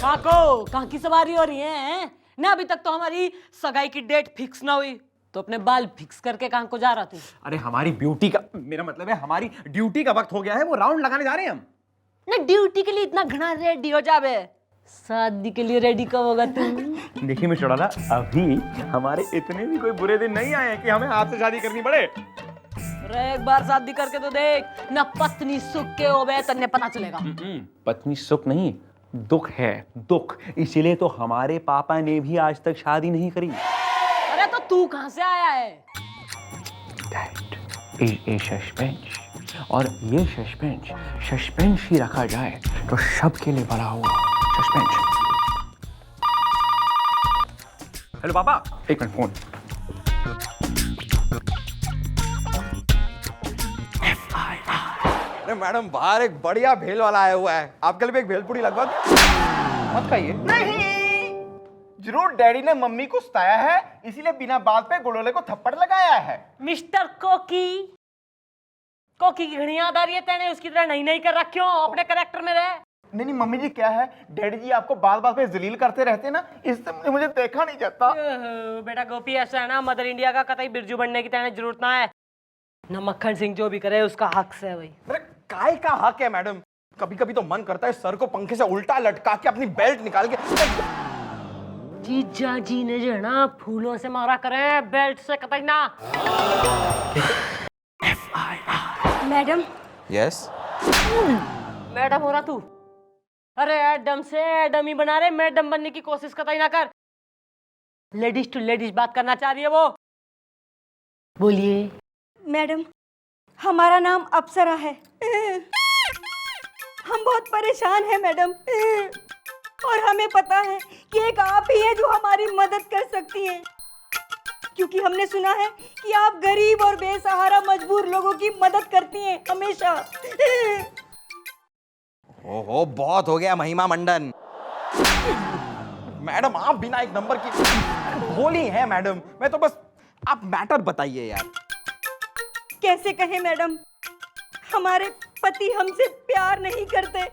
काको कहाँ की सवारी हो रही है ना? अभी तक तो हमारी सगाई की डेट फिक्स ना हुई, तो अपने बाल फिक्स करके कहाँ को जा रहा तू? अरे हमारी ब्यूटी का, मेरा मतलब है हमारी ड्यूटी का वक्त हो गया है, वो राउंड लगाने जा रहे हैं हम। ना ड्यूटी के लिए इतना घना रेडी हो जावे, शादी के लिए रेडी कब होगा तू? देखिए मिस्टर डॉला, अभी हमारे इतने भी कोई बुरे दिन नहीं आए हैं कि हमें आपसे शादी करनी पड़े। अरे एक बार शादी करके तो देख ना, पत्नी सुख के होवे तन्ने पता चलेगा। पत्नी सुख नहीं, दुख है, दुख। इसीलिए तो हमारे पापा ने भी आज तक शादी नहीं करी। अरे तो तू कहाँ से आया है? That is a suspense, और ये सस्पेंस ही रखा जाए तो सबके लिए बड़ा होगा सस्पेंस। हेलो पापा, एक मिनट फोन। अरे मैडम, बाहर एक बढ़िया भेल वाला आया हुआ है, आपके लिए भी एक भेलपूरी लगवा दूं? मत खाइए। नहीं, जरूर डैडी ने मम्मी को सताया है, इसीलिए बिना बात पे गुड़ोले को थप्पड़ लगाया है। मिस्टर कोकी की घनी याद आ रही है तेने? उसकी तरह नहीं कर रहा, क्यों? अपने कैरेक्टर में रहे। नहीं मम्मी जी, क्या है, डैडी जी आपको बात बात पे जलील करते रहते ना, इससे मुझे देखा नहीं जाता। बेटा गोपी, ऐसा है ना, मदर इंडिया का कतई बिरजू बनने की तेने जरूरत ना है ना। मक्खन सिंह जो भी करे उसका हक से है भाई। अरे काय का हक है मैडम? कभी कभी तो मन करता है सर को पंखे से उल्टा लटका के अपनी बेल्ट निकाल के। जीजा जी ने जो है ना फूलों से मारा करे, बेल्ट से कतई ना। मैडम। यस मैडम हो रहा तू? अरे एडम से एडम ही बना रहे, मैडम बनने की कोशिश कतई ना कर। लेडीज टू लेडीज बात करना चाह रही है वो। बोलिए। मैडम, हमारा नाम अप्सरा है। हम बहुत परेशान हैं मैडम, और हमें पता है कि एक आप ही है जो हमारी मदद कर सकती हैं, क्योंकि हमने सुना है कि आप गरीब और बेसहारा मजबूर लोगों की मदद करती हैं हमेशा। ओहो, बहुत हो गया महिमा मंडन। मैडम, आप बिना एक नंबर की भोली हैं मैडम। मैं तो बस, आप मैटर बताइए यार। कैसे कहें मैडम, हमारे पति हमसे प्यार नहीं करते।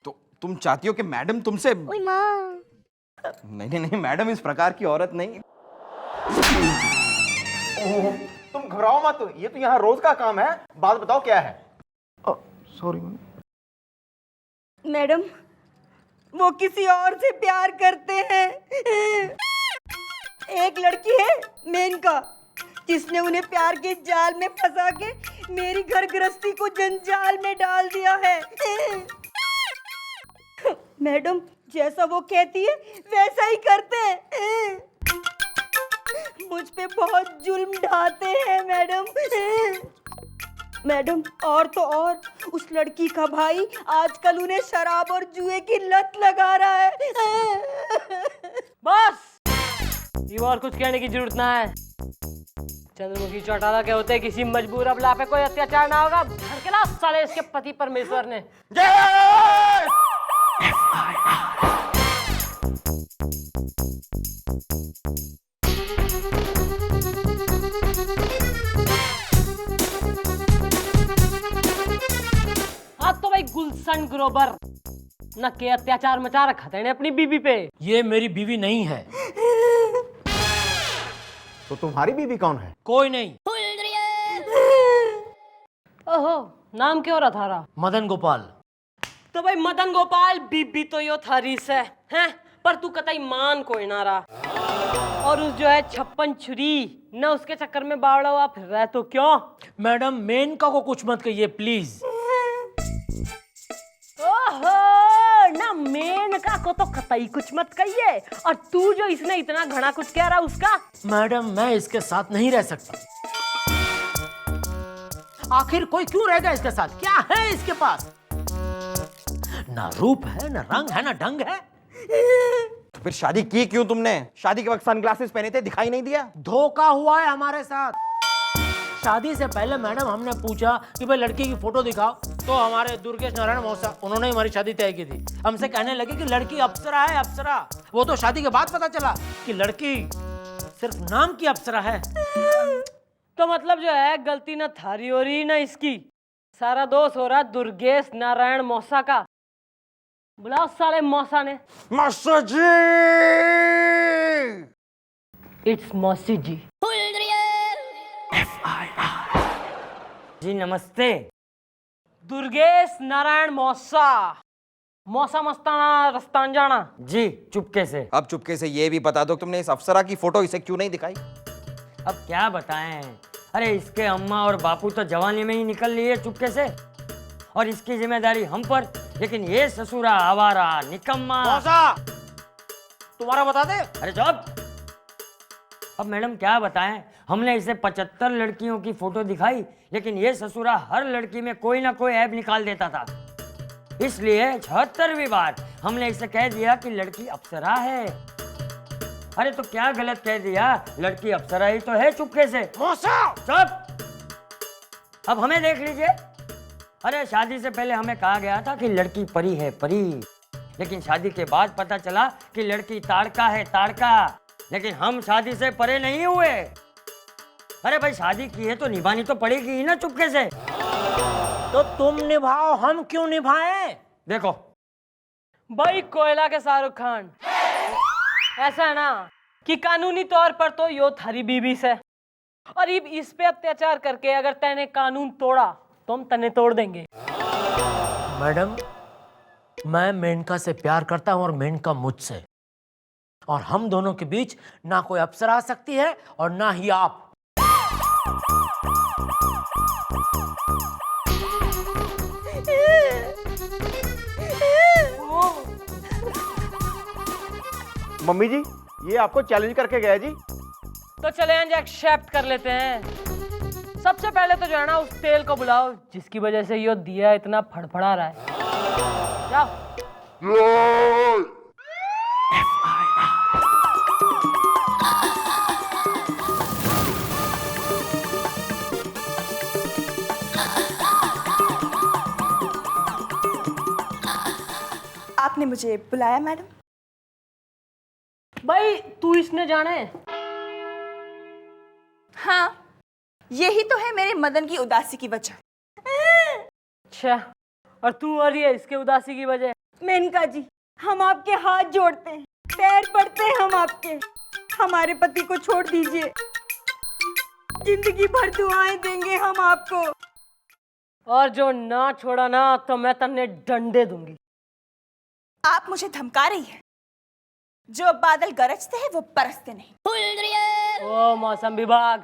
तो तुम चाहती हो कि मैडम तुमसे? ओए माँ। नहीं नहीं मैडम, इस प्रकार की औरत नहीं। ओह, तुम घबराओ मत, ये तो यहाँ रोज का काम है। बात बताओ क्या है? सॉरी मैडम, वो किसी और से प्यार करते हैं। एक लड़की है मेनका, जिसने उन्हें प्यार के जाल में फंसा के मेरी घर गृहस्थी को जंजाल में डाल दिया है। मैडम, जैसा वो कहती है वैसा ही करते हैं। मुझ पे बहुत जुल्म ढाते हैं मैडम। मैडम, और तो और उस लड़की का भाई आजकल उन्हें शराब और जुए की लत लगा रहा है। बस, ये और कुछ कहने की जरूरत ना है। चंद्रमुखी चौटाला के होते किसी मजबूर अबला पे कोई अत्याचार ना होगा। धड़केला साले इसके पति परमेश्वर ने। आज तो भाई गुलशन ग्रोवर न के अत्याचार मचा रखा था अपनी बीवी पे। ये मेरी बीवी नहीं है। तो तुम्हारी बीवी कौन है? कोई नहीं। ओहो, नाम क्यों रहा थारा? मदन गोपाल। तो भाई मदन गोपाल बीबी तो यो थारी से हैं, पर तू कतई मान कोई ना रहा। और उस जो है 56 छुरी न, उसके चक्कर में बावड़ा हुआ फिर रहा है तो क्यों? मैडम, मेनका को कुछ मत कहिए प्लीज। ओहो, ना मेनका को तो कतई कुछ मत कहिए, और तू जो इसने इतना घना कुछ कह रहा उसका। मैडम, मैं इसके साथ नहीं रह सकता। आखिर कोई क्यों रहेगा इसके साथ? क्या है इसके पास? ना रूप है, ना रंग है, ना ढंग है। तो फिर शादी की क्यों तुमने? शादी के वक्त सनग्लासेस पहने थे, दिखाई नहीं दिया? धोखा हुआ है हमारे साथ। शादी से पहले मैडम हमने पूछा कि भाई लड़की की फोटो दिखाओ, तो हमारे दुर्गेश नारायण मौसा, उन्होंने हमारी शादी तय की थी। हमसे कहने लगे कि लड़की अप्सरा है, अप्सरा। वो तो शादी के बाद पता चला कि लड़की सिर्फ नाम की अप्सरा है। तो मतलब जो है गलती न थारी हो रही न इसकी, सारा दोष हो रहा दुर्गेश नारायण मौसा का। बुलाओ साले मौसा ने। Master ji. इट्स मौसी जी। जी नमस्ते। दुर्गेश नारायण मौसा। मौसा मस्ताना रस्तान जाना। जी चुपके से। अब चुपके से ये भी बता दो तुमने इस अप्सरा की फोटो इसे क्यों नहीं दिखाई? अब क्या बताएं, अरे इसके अम्मा और बापू तो जवानी में ही निकल लिए चुपके से, और इसकी जिम्मेदारी हम पर। लेकिन ये ससुरा आवारा निकम्मा। मौसा तुम्हारा बता दे। अरे चुप। अब मैडम क्या बताएं, हमने इसे 75 लड़कियों की फोटो दिखाई, लेकिन ये ससुरा हर लड़की में कोई ना कोई ऐब निकाल देता था। इसलिए 76वीं बार हमने इसे कह दिया कि लड़की अप्सरा है। अरे तो क्या गलत कह दिया, लड़की अप्सरा ही तो है चुपके से। मौसा चुप। अब हमें देख लीजिए। अरे शादी से पहले हमें कहा गया था कि लड़की परी है परी, लेकिन शादी के बाद पता चला कि लड़की ताड़का है ताड़का। लेकिन हम शादी से परे नहीं हुए। अरे भाई शादी की है तो निभानी तो पड़ेगी ही ना चुपके से। तो तुम निभाओ, हम क्यों निभाएं? देखो भाई कोयला के शाहरुख खान, ऐसा है ना कि कानूनी तौर पर तो यो थारी बीबी से, और इस पे अत्याचार करके अगर तैने कानून तोड़ा तो हम तने तोड़ देंगे। मैडम, मैं मेनका से प्यार करता हूं और मेनका मुझसे, और हम दोनों के बीच ना कोई अप्सरा आ सकती है और ना ही आप। मम्मी जी, ये आपको चैलेंज करके गया जी। तो चैलेंज एक्सेप्ट कर लेते हैं। सबसे पहले तो जो है ना उस तेल को बुलाओ जिसकी वजह से यो दिया इतना फड़फड़ा रहा है। जाओ। आपने मुझे बुलाया मैडम? भाई तू इसने जाने। हाँ, यही तो है मेरे मदन की उदासी की वजह। अच्छा, और तू और ये इसके उदासी की वजह? मेनका जी, हम आपके हाथ जोड़ते हैं, पैर पड़ते हैं हम आपके। हमारे पति को छोड़ दीजिए, जिंदगी भर दुआएं देंगे हम आपको। और जो ना छोड़ा ना तो मैं तन्ने डंडे दूंगी। आप मुझे धमका रही है? जो बादल गरजते हैं वो बरसते नहीं। ओ मौसम विभाग,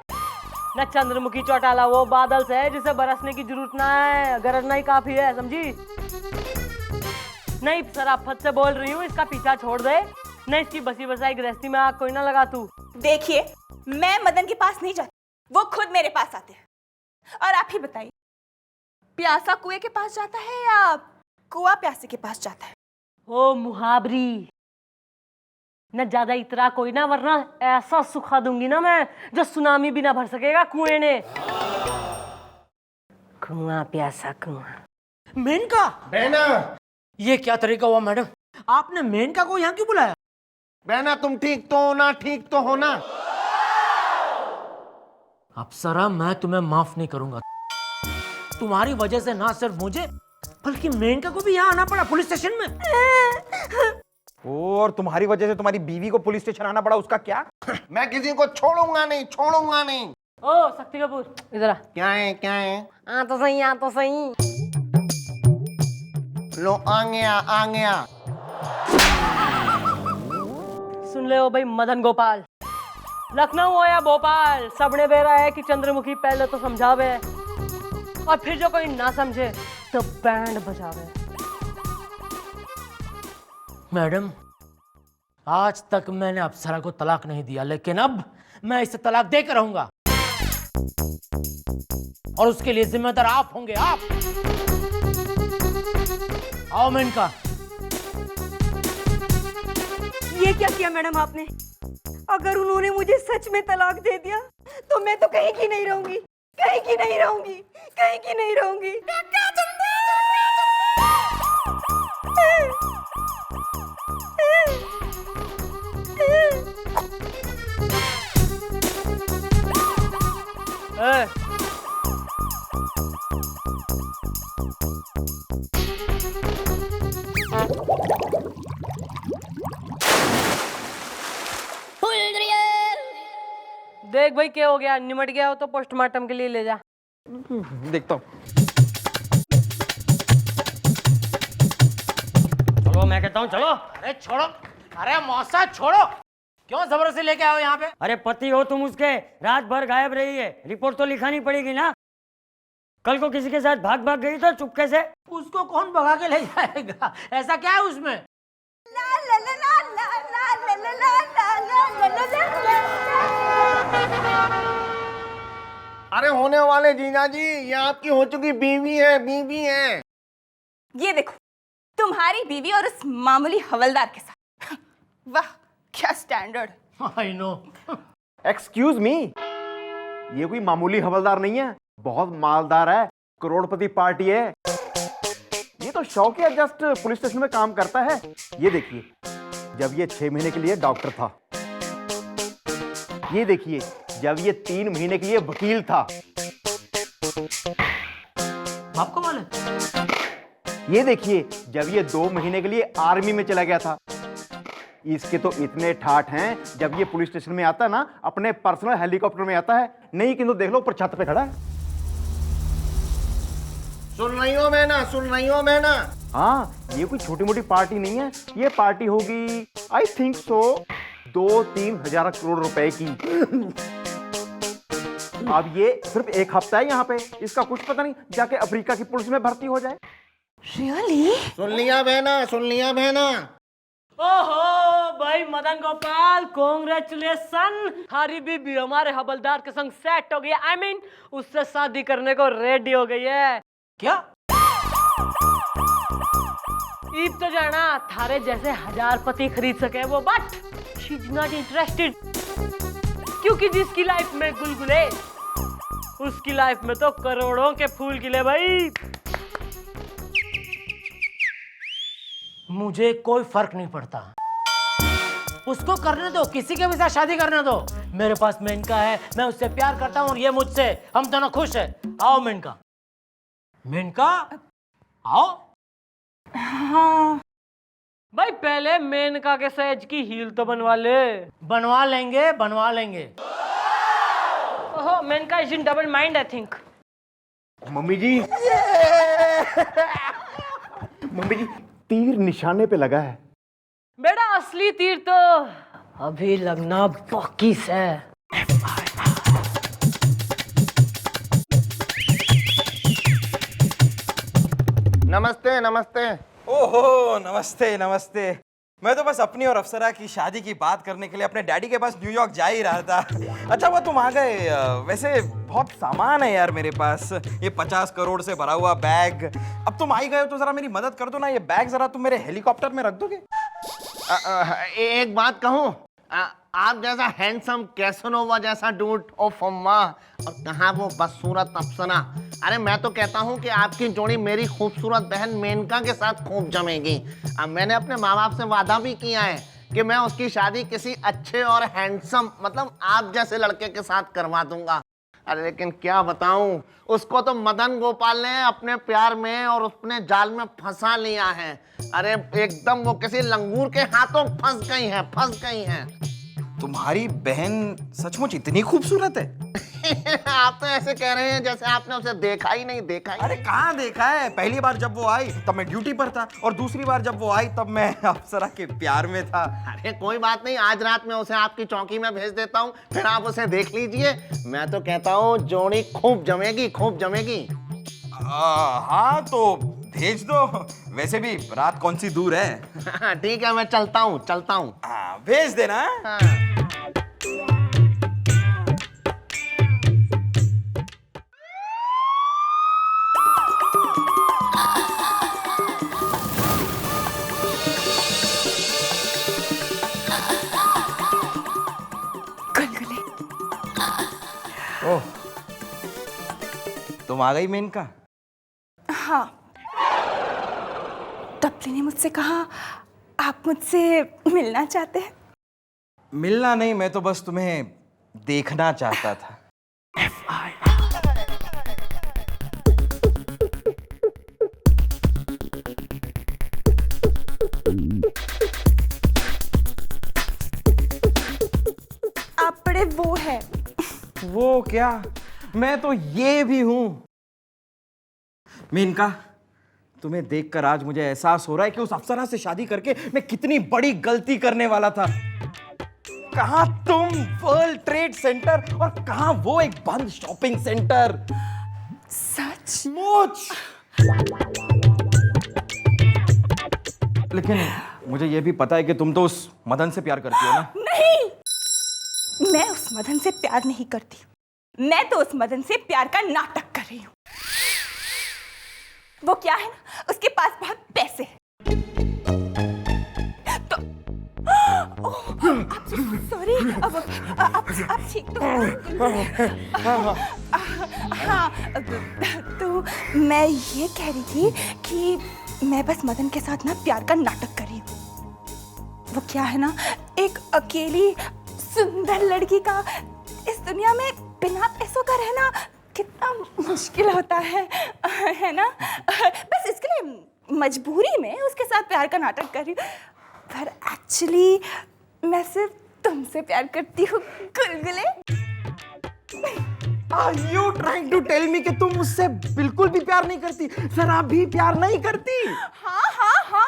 न चंद्रमुखी चौटाला वो बादल से है जिसे बरसने की जरूरत ना है, गरजना ही काफी है, समझी? नहीं सराफत से बोल रही हूँ, इसका पीछा छोड़ दे, न इसकी बसी बसाई गृहस्थी में आग कोई ना लगा तू। देखिए, मैं मदन के पास नहीं जाती, वो खुद मेरे पास आते हैं। और आप ही बताइए, प्यासा कुएं के पास जाता है या कुआं प्यासे के पास जाता है? ओ मुहावरी, न ज्यादा इतरा कोई ना, वरना ऐसा सुखा दूंगी ना मैं जो सुनामी भी ना भर सकेगा कुएं ने। कुआं प्यासा कुआं। मेनका, बहना, ये क्या तरीका हुआ मैडम? आपने मेनका को यहाँ क्यों बुलाया? बहना तुम ठीक तो हो ना, ठीक तो हो ना? अप्सरा, मैं तुम्हें माफ नहीं करूंगा। तुम्हारी वजह से ना सिर्फ मुझे बल्कि मेनका को भी यहाँ आना पड़ा पुलिस स्टेशन में। और तुम्हारी वजह से तुम्हारी बीवी को पुलिस स्टेशन आना पड़ा, उसका क्या? मैं किसी को छोड़ूंगा नहीं, छोड़ूंगा नहीं। ओ शक्ति कपूर, इधर आ। क्या है, क्या है? आ तो सही, आ तो सही। लो आ गया, आ गया। सुन ले ओ भाई मदन गोपाल, लखनऊ हो या भोपाल, सबने बेरा है कि चंद्रमुखी पहले तो समझावे, और फिर जो कोई ना समझे तो बैंड बजावे। मैडम, आज तक मैंने अप्सरा को तलाक नहीं दिया, लेकिन अब मैं इसे तलाक देकर रहूंगा, और उसके लिए जिम्मेदार आप होंगे, आप। आओ मेनका। ये क्या किया मैडम आपने? अगर उन्होंने मुझे सच में तलाक दे दिया तो मैं तो कहीं की नहीं रहूंगी, कहीं की नहीं रहूंगी, कहीं की नहीं रहूंगी। देख भाई क्या हो गया, निमट गया हो तो पोस्टमार्टम के लिए ले जा। देखता हूँ। चलो मैं कहता हूँ चलो। अरे छोड़ो, अरे मौसा छोड़ो, क्यों जबरदस्ती लेके आओ यहाँ पे? अरे पति हो तुम उसके, रात भर गायब रही है, रिपोर्ट तो लिखानी पड़ेगी ना। कल को किसी के साथ भाग भाग गई तो चुपके से। उसको कौन भगा के ले जाएगा? ऐसा क्या है उसमें? अरे होने वाले जीजा जी, ये आपकी हो चुकी बीवी है, बीवी है। ये देखो, तुम्हारी बीवी और उस मामूली हवलदार के साथ। वाह क्या standard. I know. Excuse me, ये कोई मामूली हवलदार नहीं है, बहुत मालदार है, करोड़पति पार्टी है। ये तो शौक है, जस्ट पुलिस स्टेशन में काम करता है। ये देखिए, जब ये 6 महीने के लिए डॉक्टर था, ये देखिए जब ये 3 महीने के लिए वकील था, आपको मालूम है? ये देखिए जब ये 2 महीने के लिए आर्मी में चला गया था। इसके तो इतने ठाठ हैं, जब ये पुलिस स्टेशन में आता है ना, अपने पर्सनल हेलीकॉप्टर में आता है। नहीं किंतु देख लो ऊपर छत पे खड़ा है। सुन रही हो मैं ना, सुन रही हो मैं ना। हाँ, ये कोई छोटी मोटी पार्टी नहीं है, ये पार्टी होगी आई थिंक सो 2-3 हजार करोड़ रुपए की। अब ये सिर्फ 1 हफ्ता है यहाँ पे, इसका कुछ पता नहीं, जाके अफ्रीका की पुलिस में भर्ती हो जाए। रियली? सुन लिया बहना, सुन लिया बहना। ओहो भाई मदन गोपाल, कॉन्ग्रेचुलेशन, हमारी बीबी हमारे हवलदार के संग सेट हो गई। आई मीन उससे शादी करने को रेडी हो गई है। क्या? ईब तो जाना थारे जैसे 1000 पति खरीद सके वो, but she is not interested, क्योंकि जिसकी लाइफ में गुलगुले उसकी लाइफ में तो करोड़ों के फूल खिले भाई। मुझे कोई फर्क नहीं पड़ता, उसको करने दो, किसी के भी साथ शादी करने दो। मेरे पास मेनका है, मैं उससे प्यार करता हूँ और ये मुझसे, हम दोनों खुश हैं। आओ मेनका, मेनका आओ। हाँ भाई पहले मेनका के सैज की हील तो बनवा ले। बनवा लेंगे, बनवा लेंगे। ओहो Menka is in double mind I think. Mummy ji, mummy ji, तीर निशाने पे लगा है। बेटा असली तीर तो अभी लगना बाकी है। नमस्ते नमस्ते। ओहो नमस्ते नमस्ते। मैं तो बस अपनी और अप्सरा की शादी की बात करने के लिए अपने डैडी के पास न्यूयॉर्क जा ही रहा था। अच्छा वो तुम आ गए। वैसे बहुत सामान है यार मेरे पास, ये 50 करोड़ से भरा हुआ बैग। अब तुम आ ही गए हो तो जरा मेरी मदद कर दो ना, ये बैग जरा तुम मेरे हेलीकॉप्टर में रख दोगे? एक बात कहूँ, आप जैसा हैंडसम कैसनोवा जैसा डूड ओफ अम्मा, और कहाँ वो बदसूरत अप्सरा। अरे मैं तो कहता हूँ कि आपकी जोड़ी मेरी खूबसूरत बहन मेनका के साथ खूब जमेगी। अब मैंने अपने माँ बाप से वादा भी किया है कि मैं उसकी शादी किसी अच्छे और हैंडसम, मतलब आप जैसे लड़के के साथ करवा दूंगा। अरे लेकिन क्या बताऊं, उसको तो मदन गोपाल ने अपने प्यार में और अपने जाल में फंसा लिया है। अरे एकदम वो किसी लंगूर के हाथों फंस गई है, फंस गई है। तुम्हारी बहन सचमुच इतनी खूबसूरत है? आप तो ऐसे कह रहे हैं जैसे आपने उसे देखा ही नहीं, देखा ही। अरे कहाँ देखा है, पहली बार जब वो आई तब मैं ड्यूटी पर था, और दूसरी बार जब वो आई तब मैं अप्सरा के प्यार में था। अरे कोई बात नहीं, आज रात में उसे आपकी चौकी में भेज देता हूँ, फिर आप उसे देख लीजिए। मैं तो कहता हूँ जोड़ी खूब जमेगी, खूब जमेगी। हाँ तो भेज दो। वैसे भी रात कौन सी दूर है। ठीक है, मैं चलता हूँ, चलता हूँ। हाँ भेज देना। हाँ। गलगले। ओह तुम आ गई मेनका? हाँ, तपली ने मुझसे कहा आप मुझसे मिलना चाहते हैं। मिलना नहीं, मैं तो बस तुम्हें देखना चाहता था। सिर्फ वो है। वो क्या, मैं तो ये भी हूं। मेनका, तुम्हें देखकर आज मुझे एहसास हो रहा है कि उस अप्सरा से शादी करके मैं कितनी बड़ी गलती करने वाला था। कहां तुम वर्ल्ड ट्रेड सेंटर और कहां वो एक बंद शॉपिंग सेंटर। सचमुच। लेकिन मुझे ये भी पता है कि तुम तो उस मदन से प्यार करती हो ना। नहीं, मैं उस मदन से प्यार नहीं करती। मैं तो उस मदन से प्यार का नाटक कर रही हूँ। वो क्या है ना, उसके पास बहुत पैसे हैं। तो सॉरी, अब ठीक तो हाँ, तो मैं ये कह रही थी कि मैं बस मदन के साथ ना प्यार का नाटक कर रही हूँ। वो क्या है ना, एक अकेली सुंदर लड़की का इस दुनिया में बिना पैसों का रहना कितना मुश्किल होता है ना। बस इसके लिए मजबूरी में उसके साथ प्यार का नाटक कर रही हूँ, पर एक्चुअली मैं सिर्फ तुमसे प्यार करती हूँ गुलगुले। Are you trying to tell me कि तुम मुझसे बिल्कुल भी प्यार नहीं करती, जरा भी प्यार नहीं करती? हाँ हाँ हाँ।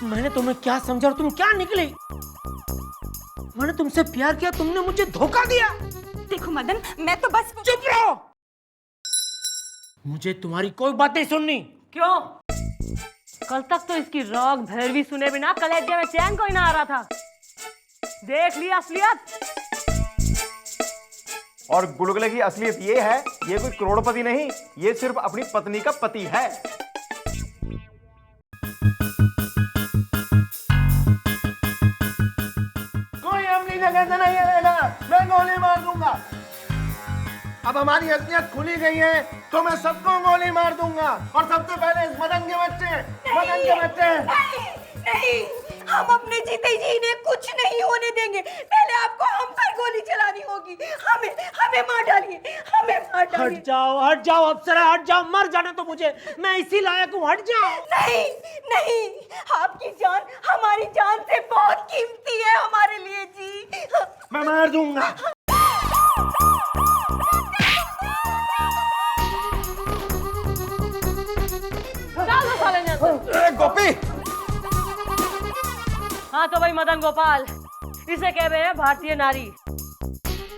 मैंने तुम्हें क्या समझा और तुम क्या निकली? मैंने तुमसे प्यार किया, तुमने मुझे धोखा दिया। देखो मदन, मैं तो बस चुप रहो, मुझे तुम्हारी कोई बात नहीं सुननी। क्यों? कल तक तो इसकी रॉक भैरवी सुने बिना कलेजे में चैन कोई ना आ रहा था। देख लिया असलियत। और गुलगुले की असलियत ये है, ये कोई करोड़पति नहीं, ये सिर्फ अपनी पत्नी का पति है। कोई अपनी जगह से नहीं रहेगा, मैं गोली मार दूंगा। अब हमारी असलियत खुली गई है तो मैं सबको गोली मार दूंगा, और सबसे पहले इस मदन के बच्चे। नहीं, नहीं, हम अपने जीते जी इन्हें कुछ नहीं होने देंगे। पहले आपको हम पर गोली चलानी होगी। हमें मार डालिए, हमें मार डालिए। हट जाओ अप्सरा, हट जाओ, मर जाने तो मुझे, मैं इसी लायक हूँ, हट जाओ। नहीं नहीं, आपकी जान हमारी जान से बहुत कीमती है हमारे लिए जी। मैं मार दूंगा। डाल दो साले ने अंदर। गोपी, हाँ तो भाई मदन गोपाल, इसे कह रहे हैं भारतीय नारी।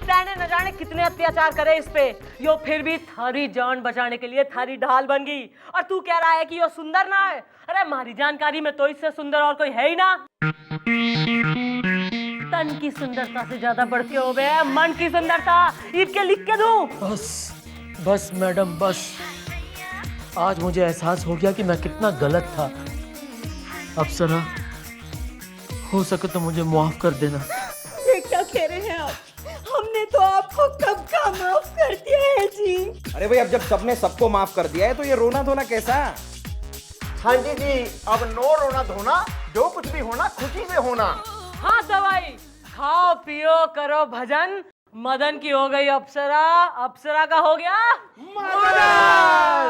तैने न जाने कितने अत्याचार करे इस पे, यो फिर भी थारी जान बचाने के लिए थारी ढाल बन गई। और तू कह रहा है कि यो सुंदर ना है। अरे हमारी जानकारी में तो इससे सुंदर और कोई है ही ना। तन की सुंदरता से ज्यादा बढ़ती हो गए मन की सुंदरता। ईद के लिख के दूं? बस मैडम, बस। आज मुझे एहसास हो गया कि मैं कितना गलत था। अप्सरा, हो सके तो मुझे माफ कर देना। ये क्या कह रहे हैं आप? हमने तो आपको कब का माफ कर दिया है जी। अरे भाई, अब जब सबने सबको माफ कर दिया है तो ये रोना धोना कैसा? हाँ जी जी, अब नो रोना धोना, जो कुछ भी होना खुशी से होना। हाँ तो भाई, खाओ पियो करो भजन। मदन की हो गई अप्सरा, अप्सरा का हो गया मदन।